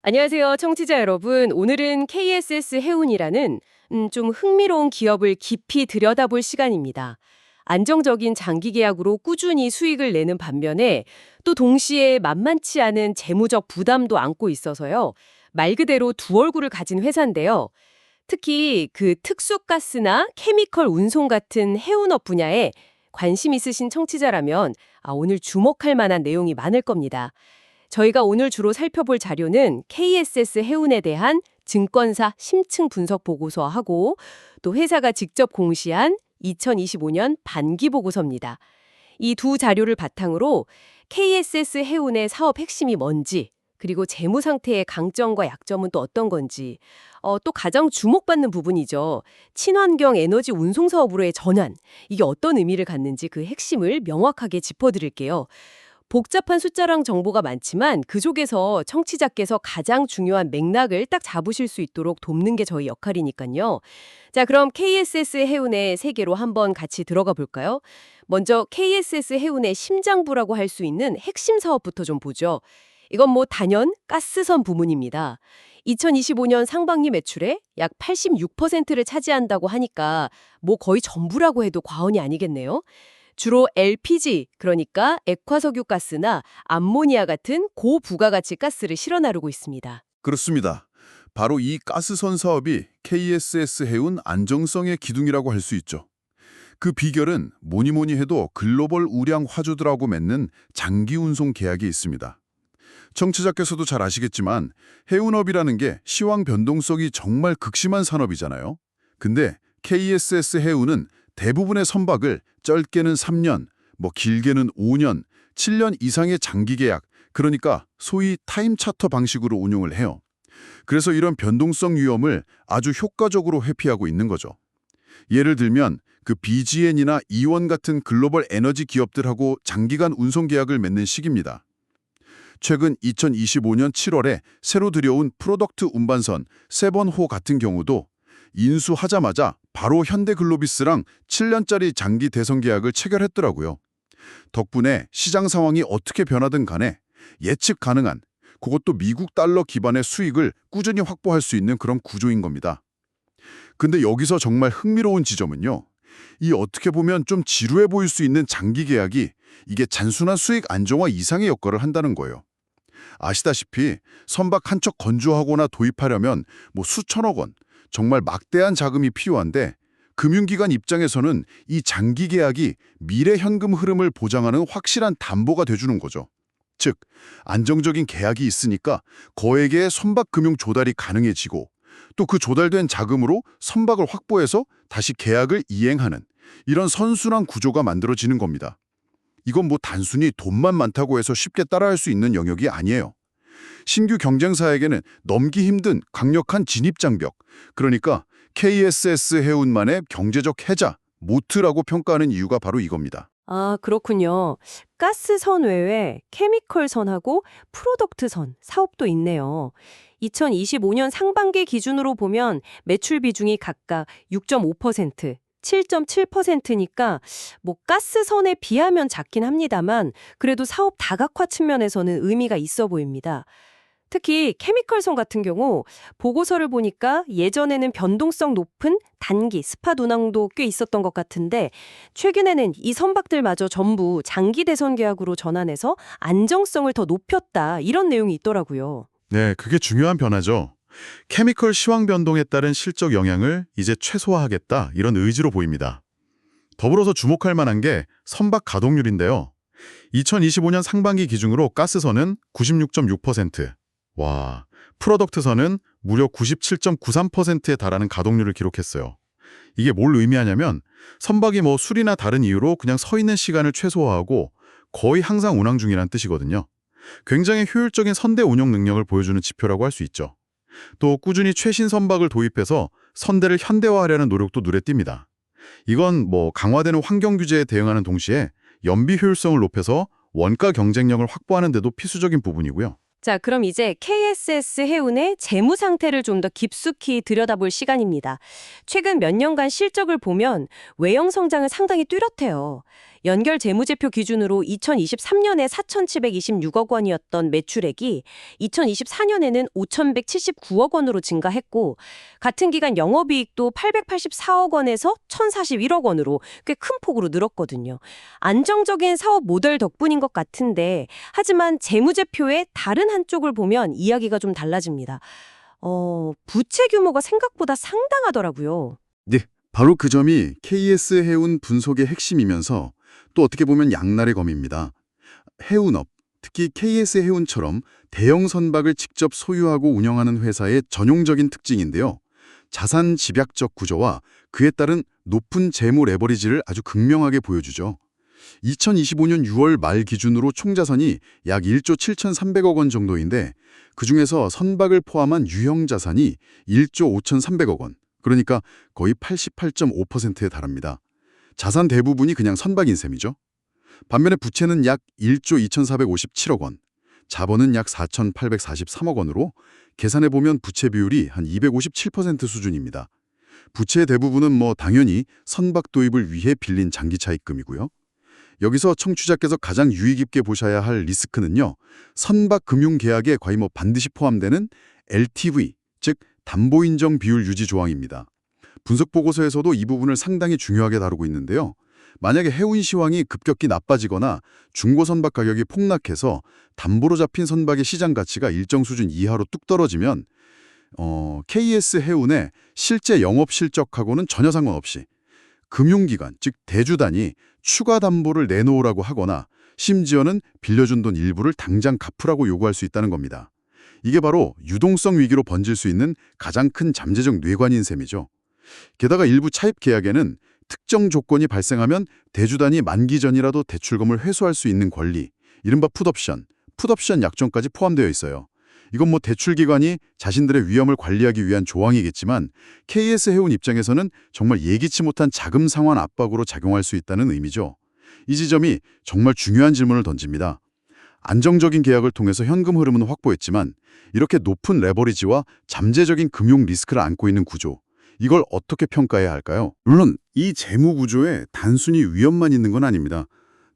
안녕하세요, 청취자 여러분. 오늘은 KSS 해운이라는 좀 흥미로운 기업을 깊이 들여다볼 시간입니다. 안정적인 장기 계약으로 꾸준히 수익을 내는 반면에 또 동시에 만만치 않은 재무적 부담도 안고 있어서요. 말 그대로 두 얼굴을 가진 회사인데요. 특히 그 특수가스나 케미컬 운송 같은 해운업 분야에 관심 있으신 청취자라면 오늘 주목할 만한 내용이 많을 겁니다. 저희가 오늘 주로 살펴볼 자료는 KSS 해운에 대한 증권사 심층 분석 보고서하고 또 회사가 직접 공시한 2025년 반기 보고서입니다. 이 두 자료를 바탕으로 KSS 해운의 사업 핵심이 뭔지, 그리고 재무 상태의 강점과 약점은 또 어떤 건지, 또 가장 주목받는 부분이죠. 친환경 에너지 운송 사업으로의 전환, 이게 어떤 의미를 갖는지 그 핵심을 명확하게 짚어드릴게요. 복잡한 숫자랑 정보가 많지만 그 속에서 청취자께서 가장 중요한 맥락을 딱 잡으실 수 있도록 돕는 게 저희 역할이니까요. 자, 그럼 KSS 해운의 세계로 한번 같이 들어가 볼까요? 먼저 KSS 해운의 심장부라고 할 수 있는 핵심 사업부터 좀 보죠. 이건 뭐 단연 가스선 부문입니다. 2025년 상반기 매출의 약 86%를 차지한다고 하니까 뭐 거의 전부라고 해도 과언이 아니겠네요. 주로 LPG, 그러니까 액화석유 가스나 암모니아 같은 고부가가치 가스를 실어 나르고 있습니다. 그렇습니다. 바로 이 가스선 사업이 KSS 해운 안정성의 기둥이라고 할 수 있죠. 그 비결은 뭐니 뭐니 해도 글로벌 우량 화주들하고 맺는 장기 운송 계약이 있습니다. 청취자께서도 잘 아시겠지만 해운업이라는 게 시황 변동성이 정말 극심한 산업이잖아요. 근데 KSS 해운은 대부분의 선박을 짧게는 3년, 뭐 길게는 5년, 7년 이상의 장기 계약, 그러니까 소위 타임 차터 방식으로 운용을 해요. 그래서 이런 변동성 위험을 아주 효과적으로 회피하고 있는 거죠. 예를 들면 그 BGN이나 이원 같은 글로벌 에너지 기업들하고 장기간 운송 계약을 맺는 시기입니다. 최근 2025년 7월에 새로 들여온 프로덕트 운반선 세번호 같은 경우도 인수하자마자 바로 현대글로비스랑 7년짜리 장기 대선 계약을 체결했더라고요. 덕분에 시장 상황이 어떻게 변하든 간에 예측 가능한, 그것도 미국 달러 기반의 수익을 꾸준히 확보할 수 있는 그런 구조인 겁니다. 근데 여기서 정말 흥미로운 지점은요. 이 어떻게 보면 좀 지루해 보일 수 있는 장기 계약이 이게 단순한 수익 안정화 이상의 역할을 한다는 거예요. 아시다시피 선박 한 척 건조하거나 도입하려면 뭐 수천억 원, 정말 막대한 자금이 필요한데 금융기관 입장에서는 이 장기 계약이 미래 현금 흐름을 보장하는 확실한 담보가 돼주는 거죠. 즉, 안정적인 계약이 있으니까 거액의 선박 금융 조달이 가능해지고 또 그 조달된 자금으로 선박을 확보해서 다시 계약을 이행하는 이런 선순환 구조가 만들어지는 겁니다. 이건 뭐 단순히 돈만 많다고 해서 쉽게 따라할 수 있는 영역이 아니에요. 신규 경쟁사에게는 넘기 힘든 강력한 진입장벽, 그러니까 KSS 해운만의 경제적 해자, 모트라고 평가하는 이유가 바로 이겁니다. 아, 그렇군요. 가스선 외에 케미컬선하고 프로덕트선 사업도 있네요. 2025년 상반기 기준으로 보면 매출 비중이 각각 6.5%, 7.7%니까 뭐 가스선에 비하면 작긴 합니다만 그래도 사업 다각화 측면에서는 의미가 있어 보입니다. 특히 케미컬선 같은 경우 보고서를 보니까 예전에는 변동성 높은 단기 스팟 운항도 꽤 있었던 것 같은데 최근에는 이 선박들마저 전부 장기 대선 계약으로 전환해서 안정성을 더 높였다 이런 내용이 있더라고요. 네, 그게 중요한 변화죠. 케미컬 시황 변동에 따른 실적 영향을 이제 최소화하겠다 이런 의지로 보입니다. 더불어서 주목할 만한 게 선박 가동률인데요. 2025년 상반기 기준으로 가스선은 96.6%, 와, 프로덕트선은 무려 97.93%에 달하는 가동률을 기록했어요. 이게 뭘 의미하냐면 선박이 뭐 술이나 다른 이유로 그냥 서 있는 시간을 최소화하고 거의 항상 운항 중이란 뜻이거든요. 굉장히 효율적인 선대 운영 능력을 보여주는 지표라고 할 수 있죠. 또 꾸준히 최신 선박을 도입해서 선대를 현대화하려는 노력도 눈에 띕니다. 이건 뭐 강화되는 환경 규제에 대응하는 동시에 연비 효율성을 높여서 원가 경쟁력을 확보하는 데도 필수적인 부분이고요. 자, 그럼 이제 KSS 해운의 재무 상태를 좀 더 깊숙이 들여다볼 시간입니다. 최근 몇 년간 실적을 보면 외형 성장은 상당히 뚜렷해요. 연결 재무제표 기준으로 2023년에 4,726억 원이었던 매출액이 2024년에는 5,179억 원으로 증가했고 같은 기간 영업이익도 884억 원에서 1,041억 원으로 꽤 큰 폭으로 늘었거든요. 안정적인 사업 모델 덕분인 것 같은데 하지만 재무제표의 다른 한쪽을 보면 이야기가 좀 달라집니다. 부채 규모가 생각보다 상당하더라고요. 네, 바로 그 점이 KS 해운 분석의 핵심이면서 또 어떻게 보면 양날의 검입니다. 해운업, 특히 KS 해운처럼 대형 선박을 직접 소유하고 운영하는 회사의 전형적인 특징인데요. 자산 집약적 구조와 그에 따른 높은 재무 레버리지를 아주 극명하게 보여주죠. 2025년 6월 말 기준으로 총자산이 약 1조 7,300억 원 정도인데 그중에서 선박을 포함한 유형 자산이 1조 5,300억 원, 그러니까 거의 88.5%에 달합니다. 자산 대부분이 그냥 선박인 셈이죠. 반면에 부채는 약 1조 2,457억 원, 자본은 약 4,843억 원으로 계산해보면 부채 비율이 한 257% 수준입니다. 부채의 대부분은 당연히 선박 도입을 위해 빌린 장기 차입금이고요. 여기서 청취자께서 가장 유의 깊게 보셔야 할 리스크는요. 선박 금융 계약에 거의 반드시 포함되는 LTV, 즉 담보인정 비율 유지 조항입니다. 분석 보고서에서도 이 부분을 상당히 중요하게 다루고 있는데요. 만약에 해운 시황이 급격히 나빠지거나 중고 선박 가격이 폭락해서 담보로 잡힌 선박의 시장 가치가 일정 수준 이하로 뚝 떨어지면 KS 해운의 실제 영업 실적하고는 전혀 상관없이 금융기관, 즉 대주단이 추가 담보를 내놓으라고 하거나 심지어는 빌려준 돈 일부를 당장 갚으라고 요구할 수 있다는 겁니다. 이게 바로 유동성 위기로 번질 수 있는 가장 큰 잠재적 뇌관인 셈이죠. 게다가 일부 차입 계약에는 특정 조건이 발생하면 대주단이 만기 전이라도 대출금을 회수할 수 있는 권리, 이른바 풋옵션 약정까지 포함되어 있어요. 이건 대출기관이 자신들의 위험을 관리하기 위한 조항이겠지만 KS 해운 입장에서는 정말 예기치 못한 자금 상환 압박으로 작용할 수 있다는 의미죠. 이 지점이 정말 중요한 질문을 던집니다. 안정적인 계약을 통해서 현금 흐름은 확보했지만 이렇게 높은 레버리지와 잠재적인 금융 리스크를 안고 있는 구조, 이걸 어떻게 평가해야 할까요? 물론 이 재무 구조에 단순히 위험만 있는 건 아닙니다.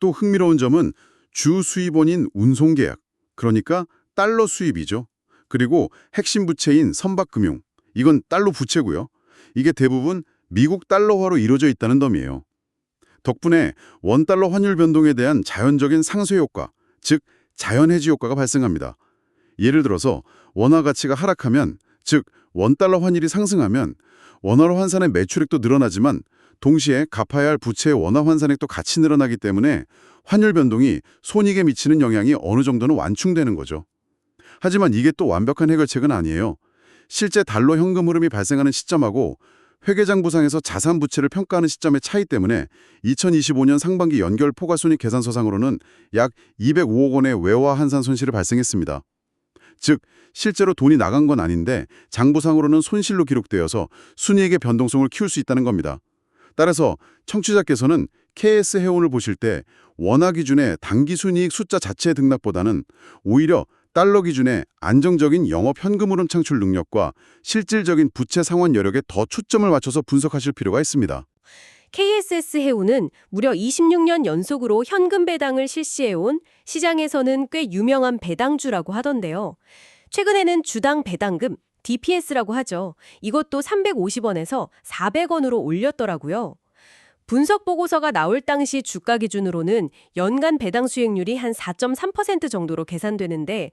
또 흥미로운 점은 주 수입원인 운송계약, 그러니까 달러 수입이죠. 그리고 핵심 부채인 선박금융, 이건 달러 부채고요. 이게 대부분 미국 달러화로 이루어져 있다는 점이에요. 덕분에 원달러 환율 변동에 대한 자연적인 상쇄 효과, 즉 자연 해지 효과가 발생합니다. 예를 들어서 원화 가치가 하락하면, 즉 원달러 환율이 상승하면 원화로 환산의 매출액도 늘어나지만 동시에 갚아야 할 부채의 원화 환산액도 같이 늘어나기 때문에 환율 변동이 손익에 미치는 영향이 어느 정도는 완충되는 거죠. 하지만 이게 또 완벽한 해결책은 아니에요. 실제 달러 현금 흐름이 발생하는 시점하고 회계장부상에서 자산 부채를 평가하는 시점의 차이 때문에 2025년 상반기 연결 포괄손익 계산서상으로는 약 205억 원의 외화 환산 손실이 발생했습니다. 즉 실제로 돈이 나간 건 아닌데 장부상으로는 손실로 기록되어서 순이익의 변동성을 키울 수 있다는 겁니다. 따라서 청취자께서는 KS 해운을 보실 때 원화 기준의 당기 순이익 숫자 자체의 등락보다는 오히려 달러 기준의 안정적인 영업 현금 흐름 창출 능력과 실질적인 부채 상환 여력에 더 초점을 맞춰서 분석하실 필요가 있습니다. KSS 해운은 무려 26년 연속으로 현금 배당을 실시해온 시장에서는 꽤 유명한 배당주라고 하던데요. 최근에는 주당 배당금, DPS라고 하죠. 이것도 350원에서 400원으로 올렸더라고요. 분석 보고서가 나올 당시 주가 기준으로는 연간 배당 수익률이 한 4.3% 정도로 계산되는데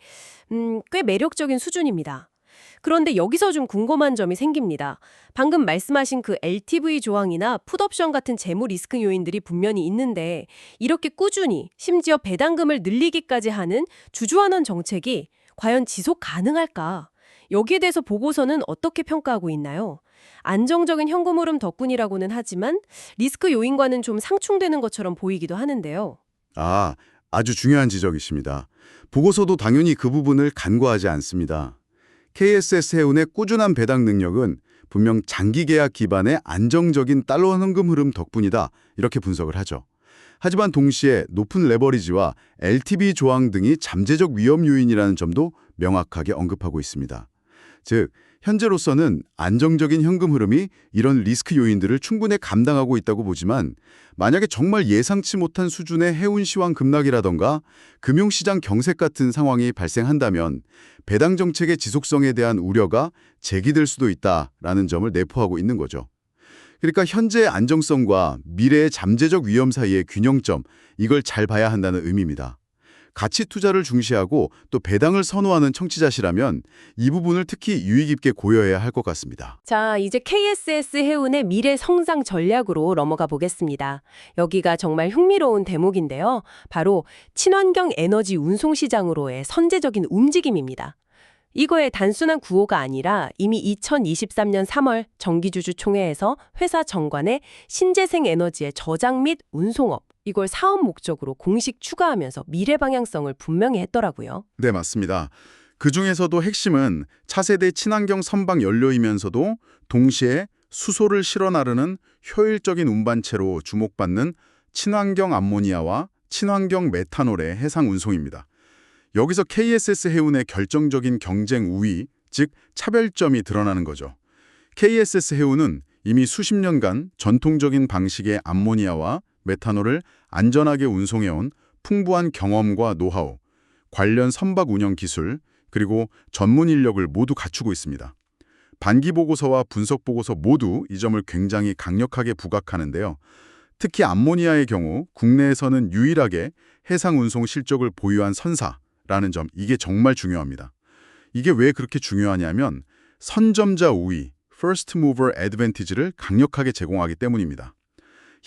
꽤 매력적인 수준입니다. 그런데 여기서 좀 궁금한 점이 생깁니다. 방금 말씀하신 그 LTV 조항이나 풋옵션 같은 재무 리스크 요인들이 분명히 있는데 이렇게 꾸준히 심지어 배당금을 늘리기까지 하는 주주환원 정책이 과연 지속 가능할까? 여기에 대해서 보고서는 어떻게 평가하고 있나요? 안정적인 현금 흐름 덕분이라고는 하지만 리스크 요인과는 좀 상충되는 것처럼 보이기도 하는데요. 아주 중요한 지적이십니다. 보고서도 당연히 그 부분을 간과하지 않습니다. KSS 해운의 꾸준한 배당 능력은 분명 장기 계약 기반의 안정적인 달러 현금 흐름 덕분이다, 이렇게 분석을 하죠. 하지만 동시에 높은 레버리지와 LTV 조항 등이 잠재적 위험 요인이라는 점도 명확하게 언급하고 있습니다. 즉, 현재로서는 안정적인 현금 흐름이 이런 리스크 요인들을 충분히 감당하고 있다고 보지만 만약에 정말 예상치 못한 수준의 해운 시황 급락이라던가 금융시장 경색 같은 상황이 발생한다면 배당 정책의 지속성에 대한 우려가 제기될 수도 있다라는 점을 내포하고 있는 거죠. 그러니까 현재의 안정성과 미래의 잠재적 위험 사이의 균형점, 이걸 잘 봐야 한다는 의미입니다. 가치 투자를 중시하고 또 배당을 선호하는 청취자시라면 이 부분을 특히 유의 깊게 고려해야 할 것 같습니다. 자, 이제 KSS 해운의 미래 성장 전략으로 넘어가 보겠습니다. 여기가 정말 흥미로운 대목인데요. 바로 친환경 에너지 운송 시장으로의 선제적인 움직임입니다. 이거의 단순한 구호가 아니라 이미 2023년 3월 정기주주총회에서 회사 정관에 신재생 에너지의 저장 및 운송업, 이걸 사업 목적으로 공식 추가하면서 미래 방향성을 분명히 했더라고요. 네, 맞습니다. 그중에서도 핵심은 차세대 친환경 선박 연료이면서도 동시에 수소를 실어 나르는 효율적인 운반체로 주목받는 친환경 암모니아와 친환경 메탄올의 해상 운송입니다. 여기서 KSS 해운의 결정적인 경쟁 우위, 즉 차별점이 드러나는 거죠. KSS 해운은 이미 수십 년간 전통적인 방식의 암모니아와 메탄올을 안전하게 운송해온 풍부한 경험과 노하우, 관련 선박 운영 기술, 그리고 전문 인력을 모두 갖추고 있습니다. 반기 보고서와 분석 보고서 모두 이 점을 굉장히 강력하게 부각하는데요. 특히 암모니아의 경우 국내에서는 유일하게 해상 운송 실적을 보유한 선사라는 점, 이게 정말 중요합니다. 이게 왜 그렇게 중요하냐면 선점자 우위, First Mover Advantage를 강력하게 제공하기 때문입니다.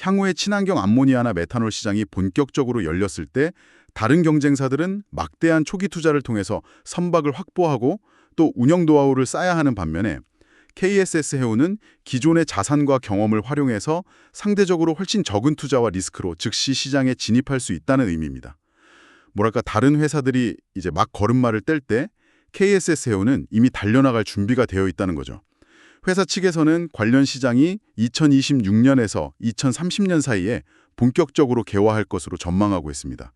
향후에 친환경 암모니아나 메탄올 시장이 본격적으로 열렸을 때 다른 경쟁사들은 막대한 초기 투자를 통해서 선박을 확보하고 또 운영 노하우를 쌓아야 하는 반면에 KSS 해운은 기존의 자산과 경험을 활용해서 상대적으로 훨씬 적은 투자와 리스크로 즉시 시장에 진입할 수 있다는 의미입니다. 뭐랄까, 다른 회사들이 이제 막 걸음마를 뗄 때 KSS 해운은 이미 달려나갈 준비가 되어 있다는 거죠. 회사 측에서는 관련 시장이 2026년에서 2030년 사이에 본격적으로 개화할 것으로 전망하고 있습니다.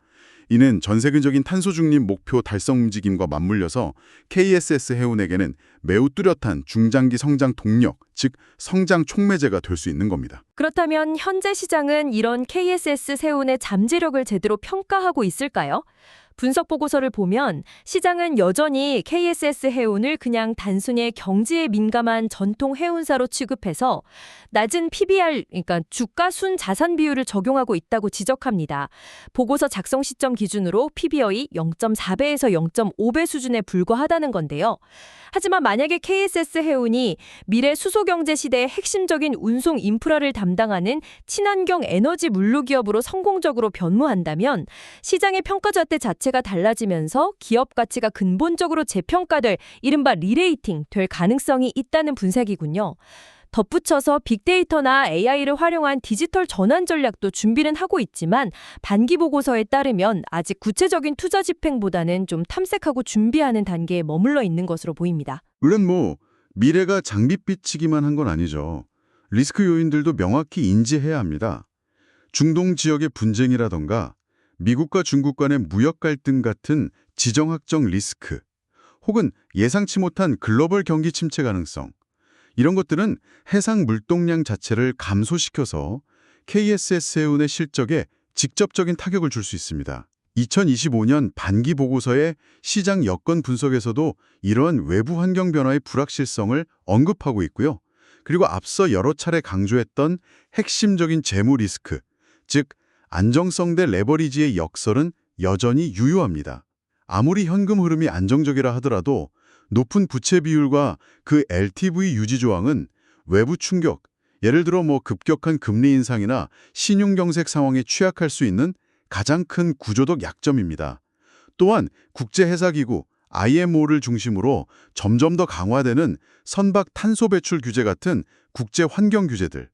이는 전 세계적인 탄소 중립 목표 달성 움직임과 맞물려서 KSS 해운에게는 매우 뚜렷한 중장기 성장 동력, 즉 성장 촉매제가 될 수 있는 겁니다. 그렇다면 현재 시장은 이런 KSS 세운의 잠재력을 제대로 평가하고 있을까요? 분석 보고서를 보면 시장은 여전히 KSS 해운을 그냥 단순히 경지에 민감한 전통 해운사로 취급해서 낮은 PBR, 그러니까 주가 순 자산 비율을 적용하고 있다고 지적합니다. 보고서 작성 시점 기준으로 PBR이 0.4배에서 0.5배 수준에 불과하다는 건데요. 하지만 만약에 KSS 해운이 미래 수소경제 시대의 핵심적인 운송 인프라를 담당하는 친환경 에너지 물류 기업으로 성공적으로 변모한다면 시장의 평가잣대 자체가 달라지면서 기업 가치가 근본적으로 재평가될 이른바 리레이팅 될 가능성이 있다는 분석이군요. 덧붙여서 빅데이터나 AI를 활용한 디지털 전환 전략도 준비는 하고 있지만 반기 보고서에 따르면 아직 구체적인 투자 집행보다는 좀 탐색하고 준비하는 단계에 머물러 있는 것으로 보입니다. 물론 미래가 장밋빛이기만 한 건 아니죠. 리스크 요인들도 명확히 인지해야 합니다. 중동 지역의 분쟁이라던가 미국과 중국 간의 무역 갈등 같은 지정학적 리스크, 혹은 예상치 못한 글로벌 경기 침체 가능성, 이런 것들은 해상 물동량 자체를 감소시켜서 KSS 해운의 실적에 직접적인 타격을 줄 수 있습니다. 2025년 반기 보고서의 시장 여건 분석에서도 이러한 외부 환경 변화의 불확실성을 언급하고 있고요. 그리고 앞서 여러 차례 강조했던 핵심적인 재무 리스크, 즉 안정성 대 레버리지의 역설은 여전히 유효합니다. 아무리 현금 흐름이 안정적이라 하더라도 높은 부채 비율과 그 LTV 유지 조항은 외부 충격, 예를 들어 급격한 금리 인상이나 신용 경색 상황에 취약할 수 있는 가장 큰 구조적 약점입니다. 또한 국제해사기구 IMO를 중심으로 점점 더 강화되는 선박 탄소 배출 규제 같은 국제 환경 규제들,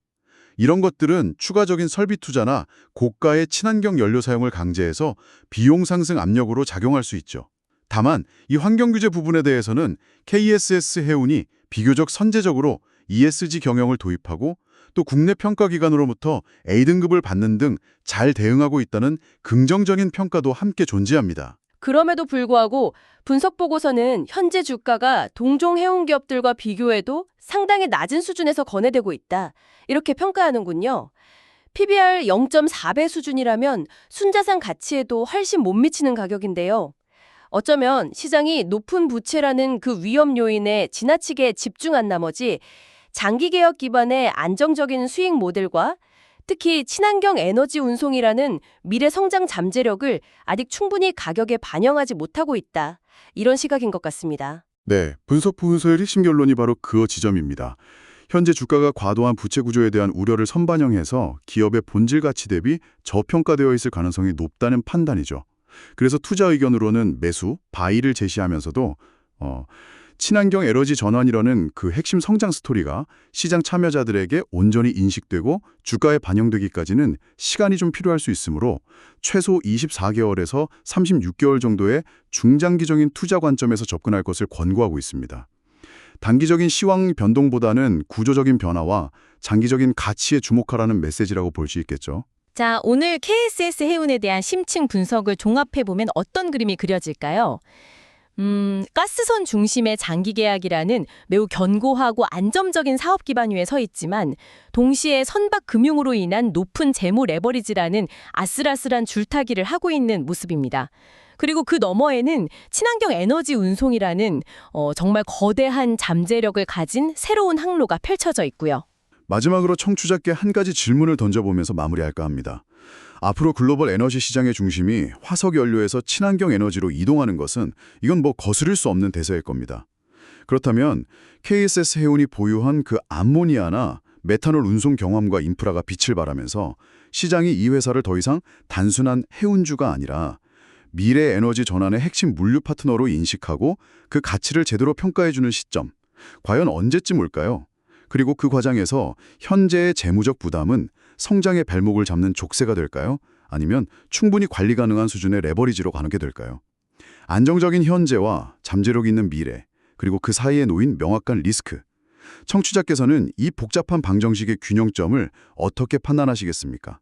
이런 것들은 추가적인 설비 투자나 고가의 친환경 연료 사용을 강제해서 비용 상승 압력으로 작용할 수 있죠. 다만 이 환경 규제 부분에 대해서는 KSS 해운이 비교적 선제적으로 ESG 경영을 도입하고 또 국내 평가기관으로부터 A등급을 받는 등 잘 대응하고 있다는 긍정적인 평가도 함께 존재합니다. 그럼에도 불구하고 분석 보고서는 현재 주가가 동종 해운 기업들과 비교해도 상당히 낮은 수준에서 거래되고 있다. 이렇게 평가하는군요. PBR 0.4배 수준이라면 순자산 가치에도 훨씬 못 미치는 가격인데요. 어쩌면 시장이 높은 부채라는 그 위험 요인에 지나치게 집중한 나머지 장기 개혁 기반의 안정적인 수익 모델과 특히 친환경 에너지 운송이라는 미래 성장 잠재력을 아직 충분히 가격에 반영하지 못하고 있다. 이런 시각인 것 같습니다. 네, 분석 보고서의 핵심 결론이 바로 그 지점입니다. 현재 주가가 과도한 부채 구조에 대한 우려를 선반영해서 기업의 본질 가치 대비 저평가되어 있을 가능성이 높다는 판단이죠. 그래서 투자 의견으로는 매수, 바이를 제시하면서도 친환경 에너지 전환이라는 그 핵심 성장 스토리가 시장 참여자들에게 온전히 인식되고 주가에 반영되기까지는 시간이 좀 필요할 수 있으므로 최소 24개월에서 36개월 정도의 중장기적인 투자 관점에서 접근할 것을 권고하고 있습니다. 단기적인 시황 변동보다는 구조적인 변화와 장기적인 가치에 주목하라는 메시지라고 볼 수 있겠죠. 자, 오늘 KSS 해운에 대한 심층 분석을 종합해보면 어떤 그림이 그려질까요? 가스선 중심의 장기 계약이라는 매우 견고하고 안정적인 사업 기반 위에 서 있지만 동시에 선박 금융으로 인한 높은 재무 레버리지라는 아슬아슬한 줄타기를 하고 있는 모습입니다. 그리고 그 너머에는 친환경 에너지 운송이라는 정말 거대한 잠재력을 가진 새로운 항로가 펼쳐져 있고요. 마지막으로 청취자께 한 가지 질문을 던져보면서 마무리할까 합니다. 앞으로 글로벌 에너지 시장의 중심이 화석 연료에서 친환경 에너지로 이동하는 것은 이건 뭐 거스를 수 없는 대세일 겁니다. 그렇다면 KSS 해운이 보유한 그 암모니아나 메탄올 운송 경험과 인프라가 빛을 발하면서 시장이 이 회사를 더 이상 단순한 해운주가 아니라 미래 에너지 전환의 핵심 물류 파트너로 인식하고 그 가치를 제대로 평가해주는 시점, 과연 언제쯤 올까요? 그리고 그 과정에서 현재의 재무적 부담은 성장의 발목을 잡는 족쇄가 될까요? 아니면 충분히 관리 가능한 수준의 레버리지로 가게 될까요? 안정적인 현재와 잠재력 있는 미래, 그리고 그 사이에 놓인 명확한 리스크. 청취자께서는 이 복잡한 방정식의 균형점을 어떻게 판단하시겠습니까?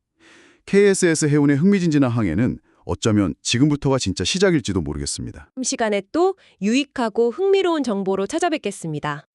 KSS 해운의 흥미진진한 항해는 어쩌면 지금부터가 진짜 시작일지도 모르겠습니다. 시간에 또 유익하고 흥미로운 정보로 찾아뵙겠습니다.